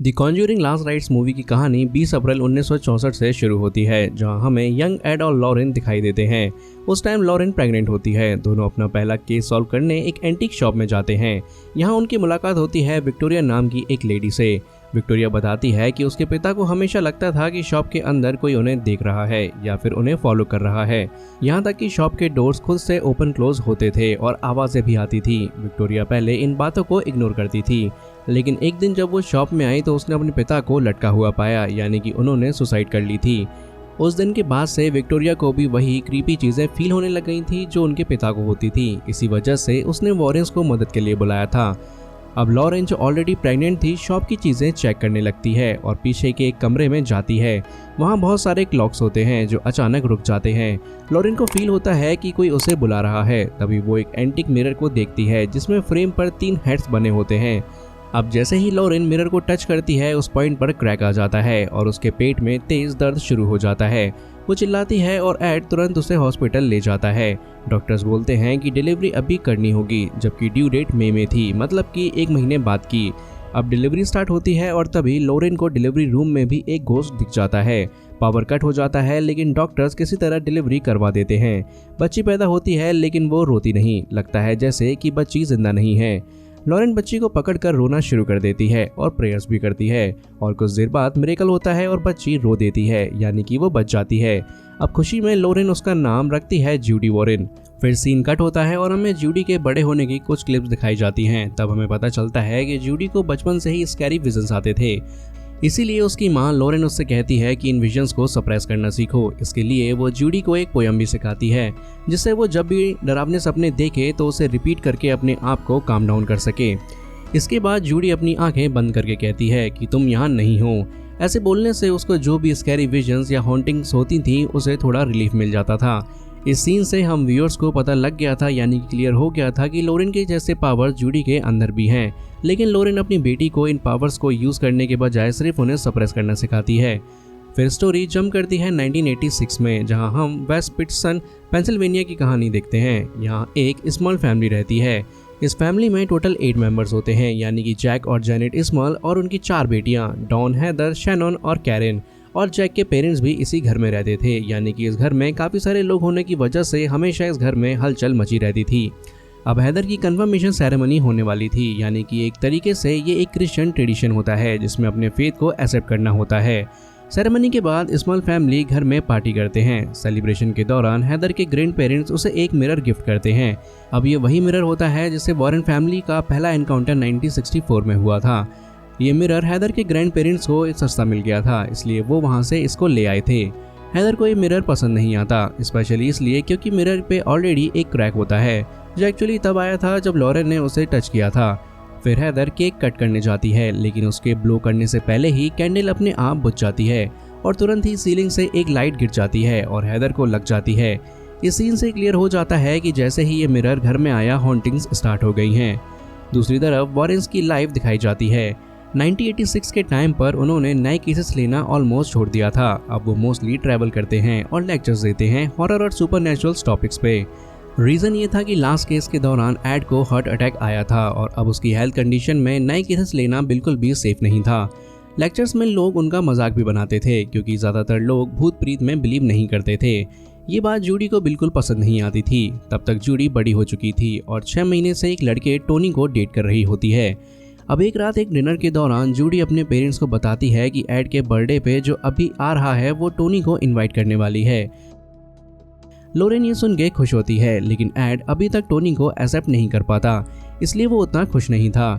The Conjuring last rites movie की कहानी 20 अप्रैल 1964 से शुरू होती है, जहां हमें यंग एड और लॉरेन दिखाई देते हैं। उस टाइम लॉरेन प्रेग्नेंट होती है। दोनों अपना पहला केस सॉल्व करने एक एंटीक शॉप में जाते हैं। यहां उनकी मुलाकात होती है विक्टोरिया नाम की एक लेडी से। विक्टोरिया बताती है कि उसके पिता को हमेशा लगता था कि शॉप के अंदर कोई उन्हें देख रहा है या फिर उन्हें फॉलो कर रहा है। यहाँ तक कि शॉप के डोर्स खुद से ओपन क्लोज होते थे और आवाजें भी आती थी। विक्टोरिया पहले इन बातों को इग्नोर करती थी, लेकिन एक दिन जब वो शॉप में आई तो उसने अपने पिता को लटका हुआ पाया, यानी कि उन्होंने सुसाइड कर ली थी। उस दिन के बाद से विक्टोरिया को भी वही क्रीपी चीजें फील होने लग गई थी जो उनके पिता को होती थी। इसी वजह से उसने वॉरेंस को मदद के लिए बुलाया था। अब लॉरेन जो ऑलरेडी प्रेग्नेंट थी, शॉप की चीजें चेक करने लगती है और पीछे के एक कमरे में जाती है। वहाँ बहुत सारे क्लॉक्स होते हैं जो अचानक रुक जाते हैं। लॉरेन को फील होता है कि कोई उसे बुला रहा है। तभी वो एक एंटीक मिरर को देखती है जिसमें फ्रेम पर 3 हेड्स बने होते हैं। अब जैसे ही लॉरेन मिरर को टच करती है, उस पॉइंट पर क्रैक आ जाता है और उसके पेट में तेज दर्द शुरू हो जाता है। वो चिल्लाती है और एड तुरंत उसे हॉस्पिटल ले जाता है। डॉक्टर्स बोलते हैं कि डिलीवरी अभी करनी होगी, जबकि ड्यू डेट मई में थी, मतलब कि 1 महीने बाद की। अब डिलीवरी स्टार्ट होती है और तभी लॉरेन को डिलीवरी रूम में भी एक घोस्ट दिख जाता है। पावर कट हो जाता है, लेकिन डॉक्टर्स किसी तरह डिलीवरी करवा देते हैं। बच्ची पैदा होती है, लेकिन वो रोती नहीं। लगता है जैसे कि बच्ची जिंदा नहीं है। लॉरेन बच्ची को पकड़कर रोना शुरू कर देती है और प्रेयर्स भी करती है और कुछ देर बाद मिरेकल होता है और बच्ची रो देती है, यानी कि वो बच जाती है। अब खुशी में लॉरेन उसका नाम रखती है जूडी वॉरेन। फिर सीन कट होता है और हमें जूडी के बड़े होने की कुछ क्लिप्स दिखाई जाती हैं। तब हमें पता चलता है कि जूडी को बचपन से ही स्कैरी विजन्स आते थे, इसीलिए उसकी माँ लॉरेन उससे कहती है कि इन विजन्स को सप्रेस करना सीखो। इसके लिए वो जूडी को एक पोयम भी सिखाती है, जिससे वो जब भी डरावने सपने देखे तो उसे रिपीट करके अपने आप को काम डाउन कर सके। इसके बाद जूडी अपनी आंखें बंद करके कहती है कि तुम यहाँ नहीं हो। ऐसे बोलने से उसको जो भी स्कैरी विजन्स या हॉन्टिंग्स होती थी, उसे थोड़ा रिलीफ मिल जाता था। इस सीन से हम व्यूअर्स को पता लग गया था, यानी कि क्लियर हो गया था कि लॉरेन के जैसे पावर्स जूडी के अंदर भी हैं, लेकिन लॉरेन अपनी बेटी को इन पावर्स को यूज करने के बजाय सिर्फ उन्हें सप्रेस करना सिखाती है। फिर स्टोरी जंप करती है 1986 में, जहां हम वेस्ट पिटसन पेंसिल्वेनिया की कहानी देखते हैं। यहाँ एक स्मॉल फैमिली रहती है। इस फैमिली में टोटल 8 मेंबर्स होते हैं, यानी कि जैक और जेनेट स्मॉल और उनकी 4 बेटियां, डॉन, हेदर, शैनन और कैरेन। और जैक के पेरेंट्स भी इसी घर में रहते थे, यानी कि इस घर में काफ़ी सारे लोग होने की वजह से हमेशा इस घर में हलचल मची रहती थी। अब हैदर की कन्फर्मेशन सेरेमनी होने वाली थी, यानी कि एक तरीके से ये एक क्रिश्चियन ट्रेडिशन होता है जिसमें अपने फेथ को एक्सेप्ट करना होता है। सेरेमनी के बाद स्मॉल फैमिली घर में पार्टी करते हैं। सेलिब्रेशन के दौरान हैदर के ग्रैंड पेरेंट्स उसे एक मिरर गिफ्ट करते हैं। अब ये वही मिरर होता है जिससे वॉरेन फैमिली का पहला एनकाउंटर 1964 में हुआ था। ये मिरर हैदर के ग्रैंड पेरेंट्स को सस्ता मिल गया था, इसलिए वो वहाँ से इसको ले आए थे। हैदर को ये मिरर पसंद नहीं आता, स्पेशली इसलिए क्योंकि मिरर पे ऑलरेडी एक क्रैक होता है, जो एक्चुअली तब आया था जब लॉरेन ने उसे टच किया था। फिर हैदर केक कट करने जाती है, लेकिन उसके ब्लो करने से पहले ही कैंडल अपने आप बुझ जाती है और तुरंत ही सीलिंग से एक लाइट गिर जाती है और हैदर को लग जाती है। इस सीन से क्लियर हो जाता है कि जैसे ही ये मिरर घर में आया, हॉन्टिंग्स स्टार्ट हो गई हैं। दूसरी तरफ वॉरेंस की लाइफ दिखाई जाती है। 1986 के टाइम पर उन्होंने नए केसेस लेना ऑलमोस्ट छोड़ दिया था। अब वो मोस्टली ट्रैवल करते हैं और लेक्चर्स देते हैं हॉरर और सुपरनैचुरल टॉपिक्स पे। रीज़न ये था कि लास्ट केस के दौरान एड को हार्ट अटैक आया था और अब उसकी हेल्थ कंडीशन में नए केसेस लेना बिल्कुल भी सेफ नहीं था। लेक्चर्स में लोग उनका मजाक भी बनाते थे, क्योंकि ज़्यादातर लोग भूत प्रीत में बिलीव नहीं करते थे। ये बात जूडी को बिल्कुल पसंद नहीं आती थी। तब तक जूडी बड़ी हो चुकी थी और 6 महीने से एक लड़के टोनी को डेट कर रही होती है। अब एक रात एक डिनर के दौरान जूडी अपने पेरेंट्स को बताती है कि एड के बर्थडे पे जो अभी आ रहा है वो टोनी को इनवाइट करने वाली है। लॉरेन ये सुन के खुश होती है, लेकिन एड अभी तक टोनी को एक्सेप्ट नहीं कर पाता, इसलिए वो उतना खुश नहीं था।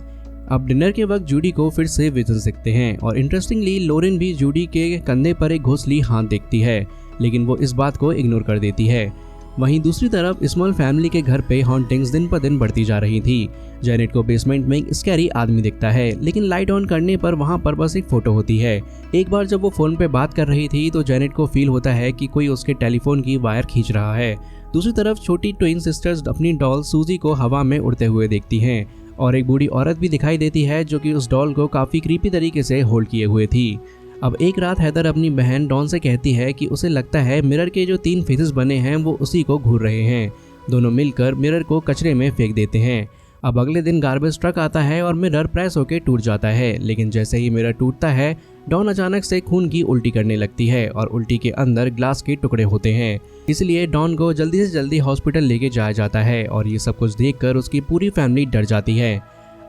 अब डिनर के वक्त जूडी को फिर से विजन्स दिखते हैं और इंटरेस्टिंगली लॉरेन भी जूडी के कंधे पर एक घोंसली हाथ देखती है, लेकिन वो इस बात को इग्नोर कर देती है। वहीं दूसरी तरफ स्मॉल फैमिली के घर पे हॉन्टिंग्स दिन पर दिन बढ़ती जा रही थी। जेनेट को बेसमेंट में एक स्कैरी आदमी दिखता है, लेकिन लाइट ऑन करने पर वहां पर बस एक फोटो होती है। एक बार जब वो फोन पे बात कर रही थी तो जेनेट को फील होता है कि कोई उसके टेलीफोन की वायर खींच रहा है। दूसरी तरफ छोटी ट्विन सिस्टर्स अपनी डॉल सूजी को हवा में उड़ते हुए देखती हैं और एक बूढ़ी औरत भी दिखाई देती है जो कि उस डॉल को काफ़ी क्रीपी तरीके से होल्ड किए हुए थी। अब एक रात हैदर अपनी बहन डॉन से कहती है कि उसे लगता है मिरर के जो 3 फेसेस बने हैं वो उसी को घूर रहे हैं। दोनों मिलकर मिरर को कचरे में फेंक देते हैं। अब अगले दिन गार्बेज ट्रक आता है और मिरर प्रेस होकर टूट जाता है, लेकिन जैसे ही मिरर टूटता है डॉन अचानक से खून की उल्टी करने लगती है और उल्टी के अंदर ग्लास के टुकड़े होते हैं। इसलिए डॉन को जल्दी से जल्दी हॉस्पिटल लेके जाया जाता है और ये सब कुछ देखकर उसकी पूरी फैमिली डर जाती है।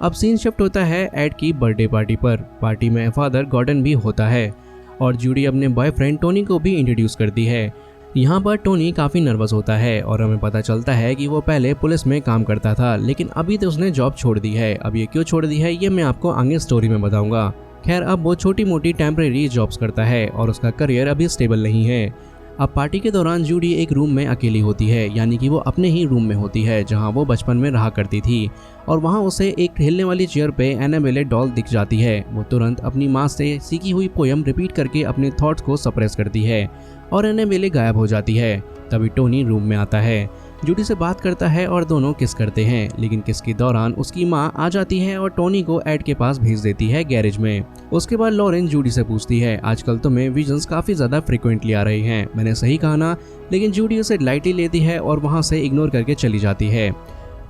अब सीन शिफ्ट होता है एड की बर्थडे पार्टी पर। पार्टी में फादर गॉर्डन भी होता है और जूडी अपने बॉयफ्रेंड टोनी को भी इंट्रोड्यूस करती है। यहाँ पर टोनी काफ़ी नर्वस होता है और हमें पता चलता है कि वो पहले पुलिस में काम करता था, लेकिन अभी तो उसने जॉब छोड़ दी है। अब ये क्यों छोड़ दी है ये मैं आपको आगे स्टोरी में बताऊंगा। खैर, अब वो छोटी मोटी टेम्परेरी जॉब्स करता है और उसका करियर अभी स्टेबल नहीं है। अब पार्टी के दौरान जूडी एक रूम में अकेली होती है, यानी कि वो अपने ही रूम में होती है जहाँ वो बचपन में रहा करती थी, और वहाँ उसे एक हिलने वाली चेयर पे एनाबेले डॉल दिख जाती है। वो तुरंत अपनी माँ से सीखी हुई पोयम रिपीट करके अपने थॉट्स को सप्रेस करती है और एनाबेले गायब हो जाती है। तभी टोनी रूम में आता है, जूडी से बात करता है और दोनों किस करते हैं, लेकिन किस के दौरान उसकी माँ आ जाती है और टोनी को एड के पास भेज देती है गैरेज में। उसके बाद लॉरेन जूडी से पूछती है, आजकल तुम्हें विजन्स काफी ज्यादा फ्रिक्वेंटली आ रही हैं, मैंने सही कहा ना? लेकिन जूडी उसे लाइटली लेती है और वहाँ से इग्नोर करके चली जाती है।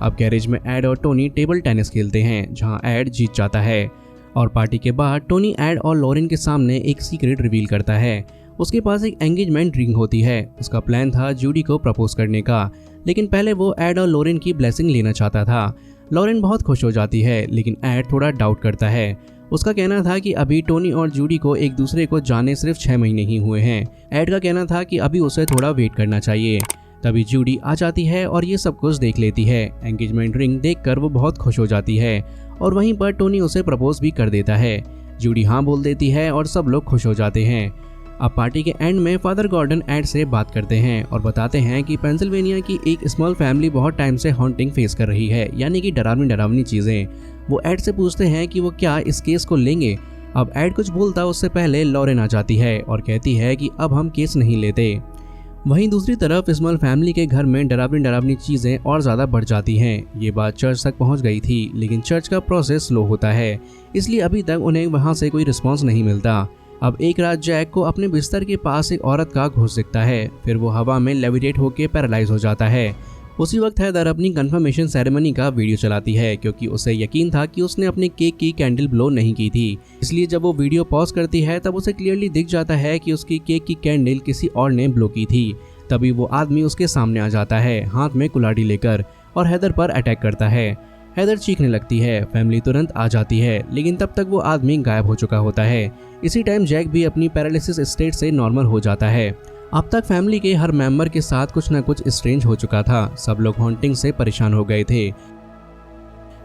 अब गैरेज में एड और टोनी टेबल टेनिस खेलते हैं जहाँ एड जीत जाता है और पार्टी के बाद टोनी एड और लॉरेन के सामने एक सीक्रेट रिवील करता है। उसके पास एक एंगेजमेंट रिंग होती है। उसका प्लान था जूडी को प्रपोज करने का, लेकिन पहले वो एड और लॉरेन की ब्लेसिंग लेना चाहता था। लॉरेन बहुत खुश हो जाती है, लेकिन एड थोड़ा डाउट करता है। उसका कहना था कि अभी टोनी और जूडी को एक दूसरे को जाने सिर्फ 6 महीने ही हुए हैं। एड का कहना था कि अभी उसे थोड़ा वेट करना चाहिए। तभी जूडी आ जाती है और ये सब कुछ देख लेती है। एंगेजमेंट रिंग देखकर वो बहुत खुश हो जाती है और वहीं पर टोनी उसे प्रपोज भी कर देता है। जूडी हाँ बोल देती है और सब लोग खुश हो जाते हैं। अब पार्टी के एंड में फादर गॉर्डन एड से बात करते हैं और बताते हैं कि पेंसिल्वेनिया की एक स्मॉल फैमिली बहुत टाइम से हॉन्टिंग फेस कर रही है, यानी कि डरावनी चीज़ें। वो एड से पूछते हैं कि वो क्या इस केस को लेंगे। अब एड कुछ बोलता उससे पहले लॉरेन आ जाती है और कहती है कि अब हम केस नहीं लेते। वहीं दूसरी तरफ स्मॉल फैमिली के घर में डरावनी चीज़ें और ज़्यादा बढ़ जाती हैं। ये बात चर्च तक पहुंच गई थी, लेकिन चर्च का प्रोसेस स्लो होता है, इसलिए अभी तक उन्हें वहां से कोई रिस्पॉन्स नहीं मिलता। अब एक रात जैक को अपने बिस्तर के पास एक औरत का घोष दिखता है, फिर वो हवा में लेविटेट होकर पैरालाइज हो जाता है। उसी वक्त हैदर अपनी कंफर्मेशन सेरेमनी का वीडियो चलाती है, क्योंकि उसे यकीन था कि उसने अपने केक की कैंडल ब्लो नहीं की थी। इसलिए जब वो वीडियो पॉज करती है तब उसे क्लियरली दिख जाता है कि उसकी केक की कैंडल किसी और ने ब्लो की थी। तभी वो आदमी उसके सामने आ जाता है हाथ में कुल्हाड़ी लेकर और हैदर पर अटैक करता है। हैदर चीखने लगती है, फैमिली तुरंत आ जाती है, लेकिन तब तक वो आदमी गायब हो चुका होता है। इसी टाइम जैक भी अपनी पैरालिसिस स्टेट से नॉर्मल हो जाता है। अब तक फैमिली के हर मेंबर के साथ कुछ न कुछ स्ट्रेंज हो चुका था। सब लोग हॉन्टिंग से परेशान हो गए थे,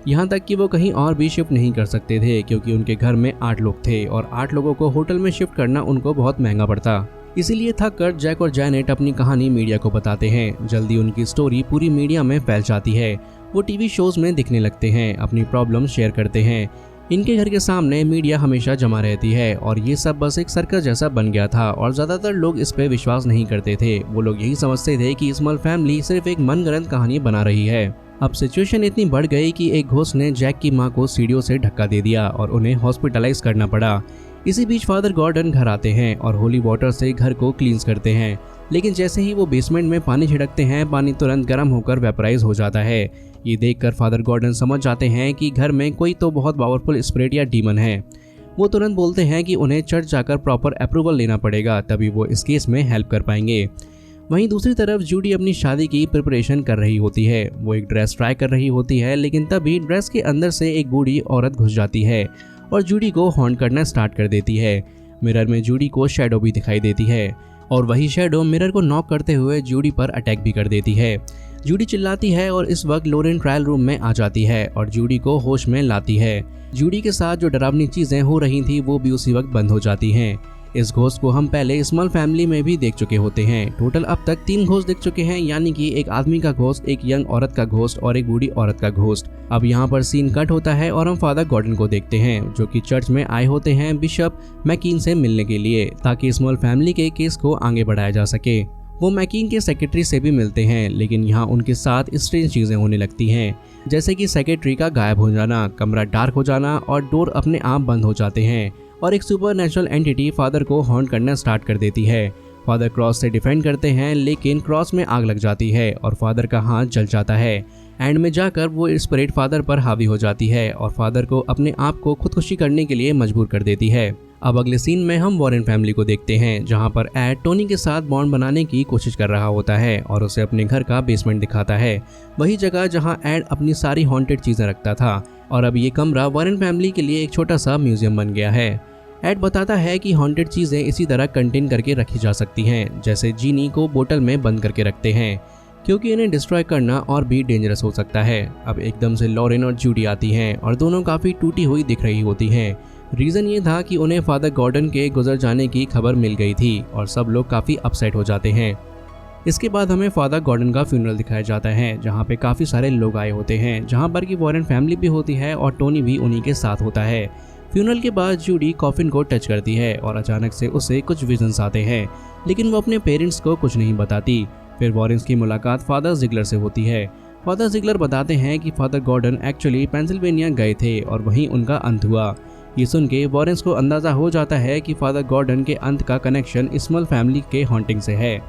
यहाँ तक कि वो कहीं और भी शिफ्ट नहीं कर सकते थे, क्योंकि उनके घर में 8 लोग थे और 8 लोगों को होटल में शिफ्ट करना उनको बहुत महंगा पड़ता। इसीलिए थक कर जैक और जैनेट अपनी कहानी मीडिया को बताते हैं। जल्दी उनकी स्टोरी पूरी मीडिया में फैल जाती है। वो टीवी शोज में दिखने लगते हैं, अपनी प्रॉब्लम शेयर करते हैं। इनके घर के सामने मीडिया हमेशा जमा रहती है और ये सब बस एक सर्कस जैसा बन गया था और ज़्यादातर लोग इस पे विश्वास नहीं करते थे। वो लोग यही समझते थे कि स्मॉल फैमिली सिर्फ एक मनगढ़ंत कहानी बना रही है। अब सिचुएशन इतनी बढ़ गई कि एक घोस्ट ने जैक की मां को सीढ़ियों से धक्का दे दिया और उन्हें हॉस्पिटलाइज करना पड़ा। इसी बीच फादर गॉर्डन घर आते हैं और होली वाटर से घर को क्लींस करते हैं, लेकिन जैसे ही वो बेसमेंट में पानी छिड़कते हैं पानी तुरंत गर्म होकर वेपराइज हो जाता है। ये देखकर फादर गॉर्डन समझ जाते हैं कि घर में कोई तो बहुत पावरफुल स्पिरिट या डीमन है। वो तुरंत बोलते हैं कि उन्हें चर्च जाकर प्रॉपर अप्रूवल लेना पड़ेगा, तभी वो इस केस में हेल्प कर पाएंगे। वहीं दूसरी तरफ जूडी अपनी शादी की प्रिपरेशन कर रही होती है। वो एक ड्रेस ट्राई कर रही होती है, लेकिन तभी ड्रेस के अंदर से एक बूढ़ी औरत घुस जाती है और जूडी को हॉन्ट करना स्टार्ट कर देती है। मिरर में जूडी को शैडो भी दिखाई देती है और वही शैडो मिरर को नॉक करते हुए जूडी पर अटैक भी कर देती है। जूडी चिल्लाती है और इस वक्त लॉरेन ट्रायल रूम में आ जाती है और जूडी को होश में लाती है। जूडी के साथ जो डरावनी चीजें हो रही थी वो भी उसी वक्त बंद हो जाती हैं। इस घोस्ट को हम पहले स्मॉल फैमिली में भी देख चुके होते हैं। टोटल अब तक 3 घोस्ट दिख चुके हैं, यानी कि एक आदमी का घोस्ट, एक यंग औरत का घोस्ट और एक बूढ़ी औरत का घोस्ट। अब यहाँ पर सीन कट होता है और हम फादर गॉर्डन को देखते हैं, जो कि चर्च में आए होते हैं बिशप मैकीन से मिलने के लिए, ताकि स्मॉल फैमिली के केस को आगे बढ़ाया जा सके। वो मैकीन के सेक्रेटरी से भी मिलते हैं, लेकिन यहाँ उनके साथ स्ट्रेंज चीजें होने लगती हैं, जैसे कि सेक्रेटरी का गायब हो जाना, कमरा डार्क हो जाना और डोर अपने आप बंद हो जाते हैं और एक सुपर नेचुरल एंटिटी फादर को हॉन्ट करना स्टार्ट कर देती है। फादर क्रॉस से डिफेंड करते हैं, लेकिन क्रॉस में आग लग जाती है और फादर का हाथ जल जाता है। एंड में जाकर वो स्पिरिट फादर पर हावी हो जाती है और फादर को अपने आप को खुदकुशी करने के लिए मजबूर कर देती है। अब अगले सीन में हम वॉरेन फैमिली को देखते हैं, जहां पर एड टोनी के साथ बॉन्ड बनाने की कोशिश कर रहा होता है और उसे अपने घर का बेसमेंट दिखाता है, वही जगह जहां एड अपनी सारी हॉन्टेड चीजें रखता था। और अब ये कमरा वॉरेन फैमिली के लिए एक छोटा सा म्यूजियम बन गया है। एड बताता है कि हॉन्टेड चीजें इसी तरह कंटेन करके रखी जा सकती हैं, जैसे जीनी को बोतल में बंद करके रखते हैं, क्योंकि इन्हें डिस्ट्रॉय करना और भी डेंजरस हो सकता है। अब एकदम से लॉरेन और जूडी आती हैं और दोनों काफ़ी टूटी हुई दिख रही होती हैं। रीज़न ये था कि उन्हें फादर गॉर्डन के गुजर जाने की खबर मिल गई थी और सब लोग काफ़ी अपसेट हो जाते हैं। इसके बाद हमें फादर गॉर्डन का फ्यूनरल दिखाया जाता है, जहाँ पे काफ़ी सारे लोग आए होते हैं, जहाँ पर कि वॉरेन फैमिली भी होती है और टोनी भी उन्हीं के साथ होता है। फ्यूनरल के बाद जूडी कॉफिन को टच करती है और अचानक से उसे कुछ विजन्स आते हैं, लेकिन वो अपने पेरेंट्स को कुछ नहीं बताती। फिर वॉरेन्स की मुलाकात फादर जिगलर से होती है। फादर जिगलर बताते हैं कि फादर गॉर्डन एक्चुअली पेंसिल्वेनिया गए थे और वहीं उनका अंत हुआ। ये सुन के वॉरेन्स को अंदाज़ा हो जाता है कि फादर गॉर्डन के अंत का कनेक्शन स्मॉल फैमिली के हॉन्टिंग से है।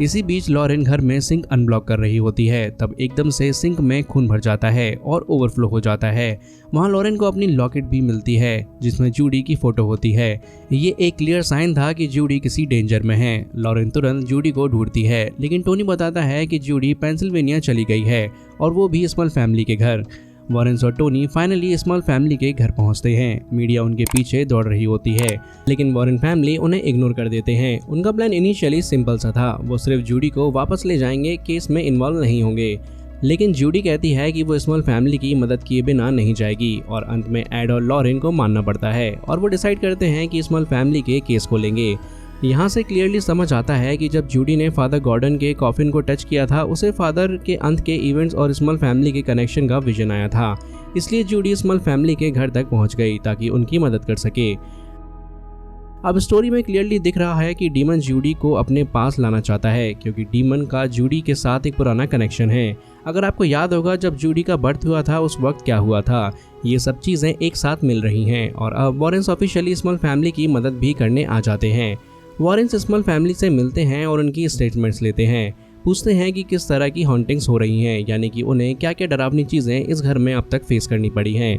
इसी बीच लॉरेन घर में सिंक अनब्लॉक कर रही होती है, तब एकदम से सिंक में खून भर जाता है और ओवरफ्लो हो जाता है। वहाँ लॉरेन को अपनी लॉकेट भी मिलती है, जिसमें जूडी की फोटो होती है। ये एक क्लियर साइन था कि जूडी किसी डेंजर में है। लॉरेन तुरंत जूडी को ढूंढती है, लेकिन टोनी बताता है कि जूडी पेंसिल्वेनिया चली गई है और वो भी स्मॉल फैमिली के घर। वॉरेन्स और टोनी फाइनली स्मॉल फैमिली के घर पहुंचते हैं। मीडिया उनके पीछे दौड़ रही होती है, लेकिन वॉरेन फैमिली उन्हें इग्नोर कर देते हैं। उनका प्लान इनिशियली सिंपल सा था, वो सिर्फ जूडी को वापस ले जाएंगे, केस में इन्वॉल्व नहीं होंगे। लेकिन जूडी कहती है कि वो स्मॉल फैमिली की मदद किए बिना नहीं जाएगी और अंत में एड और लॉरेन को मानना पड़ता है और वो डिसाइड करते हैं कि स्मॉल फैमिली के केस को लेंगे। यहाँ से क्लियरली समझ आता है कि जब जूडी ने फादर गॉर्डन के कॉफिन को टच किया था, उसे फादर के अंत के इवेंट्स और स्मॉल फैमिली के कनेक्शन का विजन आया था। इसलिए जूडी स्मॉल फैमिली के घर तक पहुँच गई ताकि उनकी मदद कर सके। अब स्टोरी में क्लियरली दिख रहा है कि डीमन जूडी को अपने पास लाना चाहता है, क्योंकि डीमन का जूडी के साथ एक पुराना कनेक्शन है। अगर आपको याद होगा, जब जूडी का बर्थ हुआ था उस वक्त क्या हुआ था, ये सब चीज़ें एक साथ मिल रही हैं और अब वॉरेन्स ऑफिशियली स्मॉल फैमिली की मदद भी करने आ जाते हैं। वॉरेन्स स्मॉल फैमिली से मिलते हैं और उनकी स्टेटमेंट्स लेते हैं, पूछते हैं कि किस तरह की हॉन्टिंग्स हो रही हैं, यानी कि उन्हें क्या क्या डरावनी चीज़ें इस घर में अब तक फेस करनी पड़ी हैं।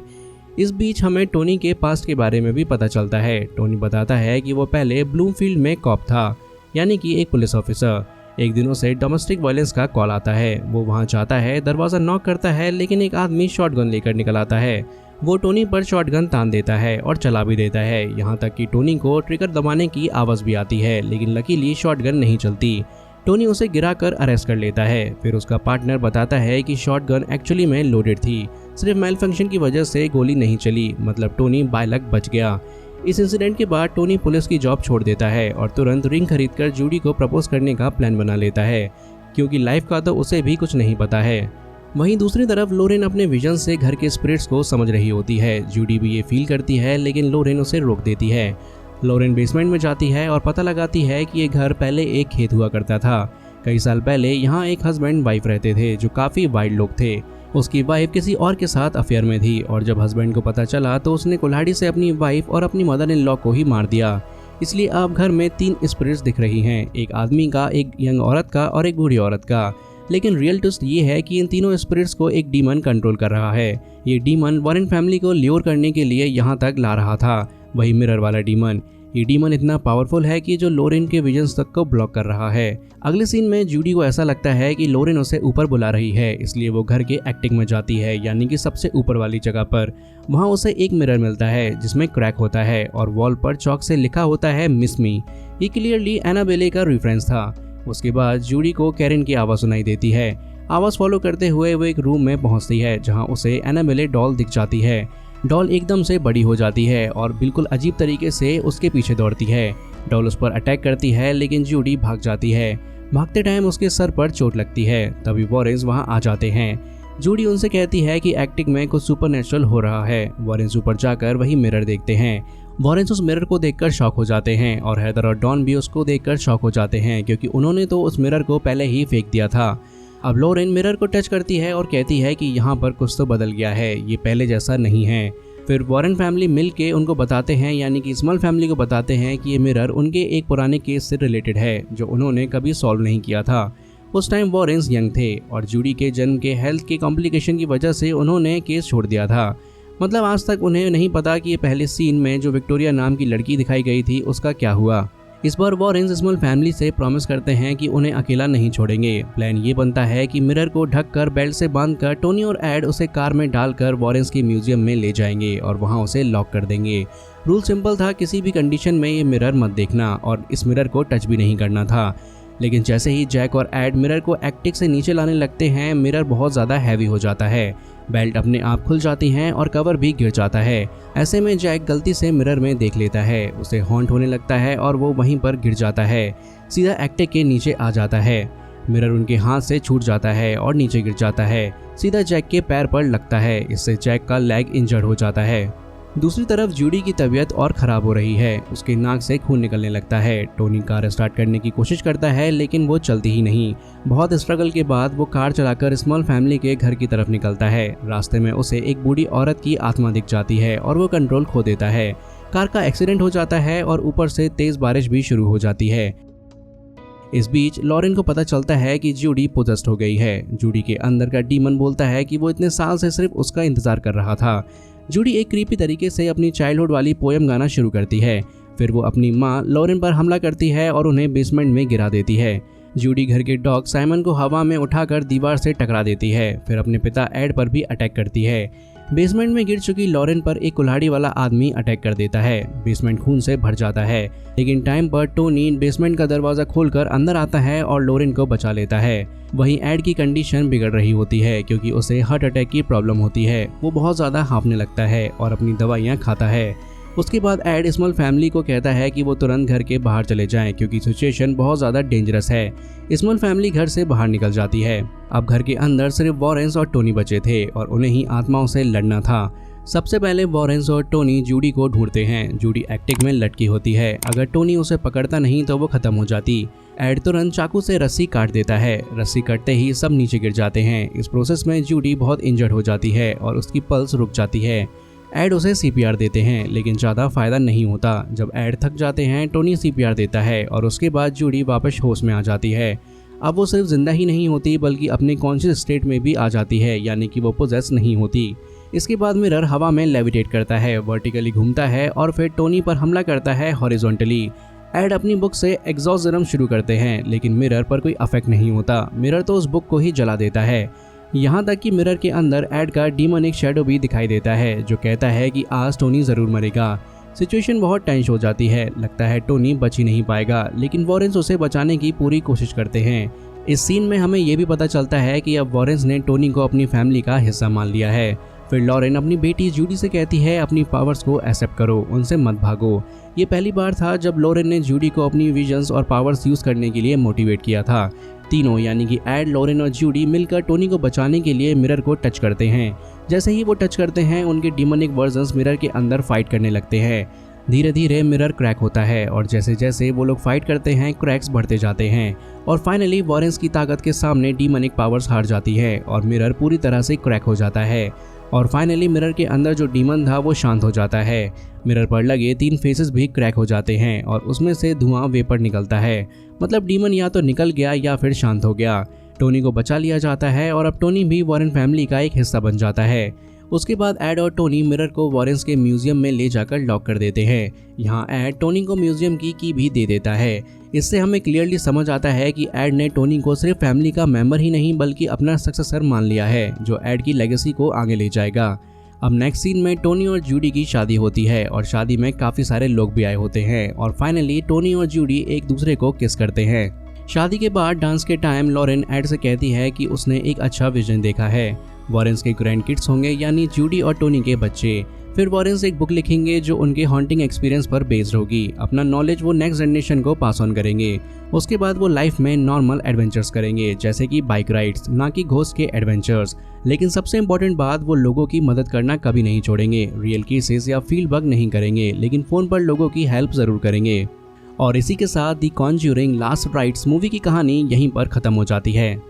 इस बीच हमें टोनी के पास्ट के बारे में भी पता चलता है। टोनी बताता है कि वो पहले ब्लूमफील्ड में कॉप था, यानी कि एक पुलिस ऑफिसर। एक दिनों से डोमेस्टिक वायलेंस का कॉल आता है। वो वहाँ जाता है, दरवाज़ा नॉक करता है, लेकिन एक आदमी शॉटगन लेकर निकल आता है। वो टोनी पर शॉटगन तान देता है और चला भी देता है, यहाँ तक कि टोनी को ट्रिगर दबाने की आवाज़ भी आती है, लेकिन लकीली शॉटगन नहीं चलती। टोनी उसे गिराकर अरेस्ट कर लेता है। फिर उसका पार्टनर बताता है कि शॉटगन एक्चुअली में लोडेड थी, सिर्फ मेल फंक्शन की वजह से गोली नहीं चली, मतलब टोनी बाय लक बच गया। इस इंसिडेंट के बाद टोनी पुलिस की जॉब छोड़ देता है और तुरंत रिंग खरीदकर जूडी को प्रपोज करने का प्लान बना लेता है, क्योंकि लाइफ का तो उसे भी कुछ नहीं पता है। वहीं दूसरी तरफ लोरेन अपने विजन से घर के स्पिरिट्स को समझ रही होती है। जूडी भी ये फील करती है, लेकिन लोरेन उसे रोक देती है। लोरेन बेसमेंट में जाती है और पता लगाती है कि ये घर पहले एक खेत हुआ करता था। कई साल पहले यहाँ एक हस्बैंड वाइफ रहते थे जो काफ़ी वाइल्ड लोग थे। उसकी वाइफ किसी और के साथ अफेयर में थी और जब हस्बैंड को पता चला तो उसने कुल्हाड़ी से अपनी वाइफ और अपनी मदर इन लॉ को ही मार दिया। इसलिए अब घर में 3 स्पिरिट्स दिख रही हैं, एक आदमी का, एक यंग औरत का और एक बूढ़ी औरत का। लेकिन रियल ट्विस्ट ये है कि इन तीनों स्पिरिट्स को एक डीमन कंट्रोल कर रहा है। ये डीमन वॉरेन फैमिली को ल्योर करने के लिए यहाँ तक ला रहा था, वही मिरर वाला डीमन। ये डीमन इतना पावरफुल है कि जो लोरेन के विजन्स तक को ब्लॉक कर रहा है। अगले सीन में जूडी को ऐसा लगता है कि लोरेन उसे ऊपर बुला रही है, इसलिए वो घर के एक्टिंग में जाती है, यानी कि सबसे ऊपर वाली जगह पर। वहाँ उसे एक मिरर मिलता है जिसमें क्रैक होता है और वॉल पर चौक से लिखा होता है मिस मी। ये क्लियरली एनाबेले का रेफरेंस था। उसके बाद जूडी को कैरन की आवाज़ सुनाई देती है। आवाज़ फॉलो करते हुए वो एक रूम में पहुंचती है जहां उसे एनाबेले डॉल दिख जाती है। डॉल एकदम से बड़ी हो जाती है और बिल्कुल अजीब तरीके से उसके पीछे दौड़ती है। डॉल उस पर अटैक करती है, लेकिन जूडी भाग जाती है। भागते टाइम उसके सर पर चोट लगती है। तभी वॉरेन्स वहां आ जाते हैं। जूडी उनसे कहती है कि एक्टिंग में कुछ सुपरनेचुरल हो रहा है। वॉरेन्स ऊपर जाकर वही मिरर देखते हैं। वॉरेन्स उस मिरर को देखकर शॉक हो जाते हैं और हैदर और डॉन भी उसको देखकर शॉक हो जाते हैं, क्योंकि उन्होंने तो उस मिरर को पहले ही फेंक दिया था। अब लोरेन मिरर को टच करती है और कहती है कि यहाँ पर कुछ तो बदल गया है, ये पहले जैसा नहीं है। फिर वॉरेन फैमिली मिल के उनको बताते हैं, यानी कि स्मॉल फैमिली को बताते हैं कि ये मिरर उनके एक पुराने केस से रिलेटेड है जो उन्होंने कभी सॉल्व नहीं किया था। उस टाइम वॉरेन्स यंग थे और जूडी के जन्म के हेल्थ के कॉम्प्लिकेशन की वजह से उन्होंने केस छोड़ दिया था। मतलब आज तक उन्हें नहीं पता कि ये पहले सीन में जो विक्टोरिया नाम की लड़की दिखाई गई थी उसका क्या हुआ। इस बार वॉरेन्स स्मॉल फैमिली से प्रॉमिस करते हैं कि उन्हें अकेला नहीं छोड़ेंगे। प्लान ये बनता है कि मिरर को ढककर बेल्ट से बांधकर टोनी और एड उसे कार में डालकर वॉरेन्स के म्यूजियम में ले जाएंगे और वहां उसे लॉक कर देंगे। रूल सिंपल था, किसी भी कंडीशन में ये मिरर मत देखना और इस मिरर को टच भी नहीं करना था। लेकिन जैसे ही जैक और एड मिरर को एक्टिक से नीचे लाने लगते हैं, मिरर बहुत ज़्यादा हैवी हो जाता है। बेल्ट अपने आप खुल जाती हैं और कवर भी गिर जाता है। ऐसे में जैक गलती से मिरर में देख लेता है, उसे हॉन्ट होने लगता है और वो वहीं पर गिर जाता है, सीधा एक्टिक के नीचे आ जाता है। मिरर उनके हाथ से छूट जाता है और नीचे गिर जाता है, सीधा जैक के पैर पर लगता है। इससे जैक का लेग इंजर्ड हो जाता है। दूसरी तरफ जूडी की तबीयत और ख़राब हो रही है, उसके नाक से खून निकलने लगता है। टोनी कार स्टार्ट करने की कोशिश करता है लेकिन वो चलती ही नहीं। बहुत स्ट्रगल के बाद वो कार चलाकर स्मॉल फैमिली के घर की तरफ निकलता है। रास्ते में उसे एक बूढ़ी औरत की आत्मा दिख जाती है और वो कंट्रोल खो देता है। कार का एक्सीडेंट हो जाता है और ऊपर से तेज़ बारिश भी शुरू हो जाती है। इस बीच लॉरेन को पता चलता है कि जूडी पोजेस्ड हो गई है। जूडी के अंदर का डीमन बोलता है कि वो इतने साल से सिर्फ उसका इंतजार कर रहा था। जूडी एक क्रीपी तरीके से अपनी चाइल्डहुड वाली पोएम गाना शुरू करती है। फिर वो अपनी माँ लॉरेन पर हमला करती है और उन्हें बेसमेंट में गिरा देती है। जूडी घर के डॉग साइमन को हवा में उठाकर दीवार से टकरा देती है। फिर अपने पिता एड पर भी अटैक करती है। बेसमेंट में गिर चुकी लॉरेन पर एक कुल्हाड़ी वाला आदमी अटैक कर देता है। बेसमेंट खून से भर जाता है, लेकिन टाइम पर टोनी बेसमेंट का दरवाजा खोलकर अंदर आता है और लॉरेन को बचा लेता है। वहीं एड की कंडीशन बिगड़ रही होती है क्योंकि उसे हार्ट अटैक की प्रॉब्लम होती है। वो बहुत ज़्यादा हाँफने लगता है और अपनी दवाइयाँ खाता है। उसके बाद एड स्मॉल फैमिली को कहता है कि वो तुरंत घर के बाहर चले जाएं क्योंकि सिचुएशन बहुत ज़्यादा डेंजरस है। स्मॉल फैमिली घर से बाहर निकल जाती है। अब घर के अंदर सिर्फ वॉरेन्स और टोनी बचे थे और उन्हें ही आत्माओं से लड़ना था। सबसे पहले वॉरेन्स और टोनी जूडी को ढूंढते हैं। जूडी एक्टिक में लटकी होती है, अगर टोनी उसे पकड़ता नहीं तो वो खत्म हो जाती। एड तुरंत चाकू से रस्सी काट देता है। रस्सी कटते ही सब नीचे गिर जाते हैं। इस प्रोसेस में जूडी बहुत इंजर्ड हो जाती है और उसकी पल्स रुक जाती है। एड उसे सीपीआर देते हैं लेकिन ज़्यादा फायदा नहीं होता। जब एड थक जाते हैं, टोनी सीपीआर देता है और उसके बाद जूडी वापस होश में आ जाती है। अब वो सिर्फ जिंदा ही नहीं होती बल्कि अपने कॉन्शियस स्टेट में भी आ जाती है, यानी कि वो पोजेस नहीं होती। इसके बाद मिरर हवा में लेविटेट करता है, वर्टिकली घूमता है और फिर टोनी पर हमला करता है हॉरिजॉन्टली। एड अपनी बुक से एग्जॉर्सिज्म शुरू करते हैं लेकिन मिरर पर कोई अफेक्ट नहीं होता। मिरर तो उस बुक को ही जला देता है। यहाँ तक कि मिरर के अंदर एड का डीमोनिक शैडो भी दिखाई देता है जो कहता है कि आज टोनी ज़रूर मरेगा। सिचुएशन बहुत टेंस हो जाती है, लगता है टोनी बच ही नहीं पाएगा, लेकिन वॉरेन्स उसे बचाने की पूरी कोशिश करते हैं। इस सीन में हमें यह भी पता चलता है कि अब वॉरेन्स ने टोनी को अपनी फैमिली का हिस्सा मान लिया है। फिर लॉरेन अपनी बेटी जूडी से कहती है अपनी पावर्स को एक्सेप्ट करो, उनसे मत भागो। ये पहली बार था जब लॉरेन ने जूडी को अपनी विजन्स और पावर्स यूज़ करने के लिए मोटिवेट किया था। तीनों यानी कि एड, लॉरेन और जूडी मिलकर टोनी को बचाने के लिए मिरर को टच करते हैं। जैसे ही वो टच करते हैं, उनके डिमोनिक वर्जन्स मिरर के अंदर फाइट करने लगते हैं। धीरे धीरे मिरर क्रैक होता है और जैसे जैसे वो लोग फाइट करते हैं, क्रैक्स बढ़ते जाते हैं और फाइनली वॉरेन्स की ताकत के सामने डिमोनिक पावर्स हार जाती है और मिरर पूरी तरह से क्रैक हो जाता है। और फाइनली मिरर के अंदर जो डीमन था वो शांत हो जाता है। मिरर पर लगे 3 फेसेस भी क्रैक हो जाते हैं और उसमें से धुआं वेपर निकलता है। मतलब डीमन या तो निकल गया या फिर शांत हो गया। टोनी को बचा लिया जाता है और अब टोनी भी वॉरेन फैमिली का एक हिस्सा बन जाता है। उसके बाद एड और टोनी मिरर को वॉरेन्स के म्यूजियम में ले जाकर लॉक कर देते हैं। यहाँ एड टोनी को म्यूजियम की की भी दे देता है। इससे हमें क्लियरली समझ आता है कि एड ने टोनी को सिर्फ फैमिली का मेंबर ही नहीं बल्कि अपना सक्सेसर मान लिया है, जो एड की लेगेसी को आगे ले जाएगा। अब नेक्स्ट सीन में टोनी और जूडी की शादी होती है और शादी में काफ़ी सारे लोग भी आए होते हैं और फाइनली टोनी और जूडी एक दूसरे को किस करते हैं। शादी के बाद डांस के टाइम लॉरेन एड से कहती है कि उसने एक अच्छा विजन देखा है। वॉरेन्स के ग्रैंड किड्स होंगे यानी जूडी और टोनी के बच्चे। फिर वॉरेन्स एक बुक लिखेंगे जो उनके हॉन्टिंग एक्सपीरियंस पर बेस्ड होगी। अपना नॉलेज वो नेक्स्ट जनरेशन को पास ऑन करेंगे। उसके बाद वो लाइफ में नॉर्मल एडवेंचर्स करेंगे, जैसे कि बाइक राइड्स, ना कि घोस्ट के एडवेंचर्स। लेकिन सबसे इंपॉर्टेंट बात, वो लोगों की मदद करना कभी नहीं छोड़ेंगे। रियल केसेस या फील्ड वर्क नहीं करेंगे, लेकिन फ़ोन पर लोगों की हेल्प ज़रूर करेंगे। और इसी के साथ the Conjuring last rites movie की कहानी यहीं पर ख़त्म हो जाती है।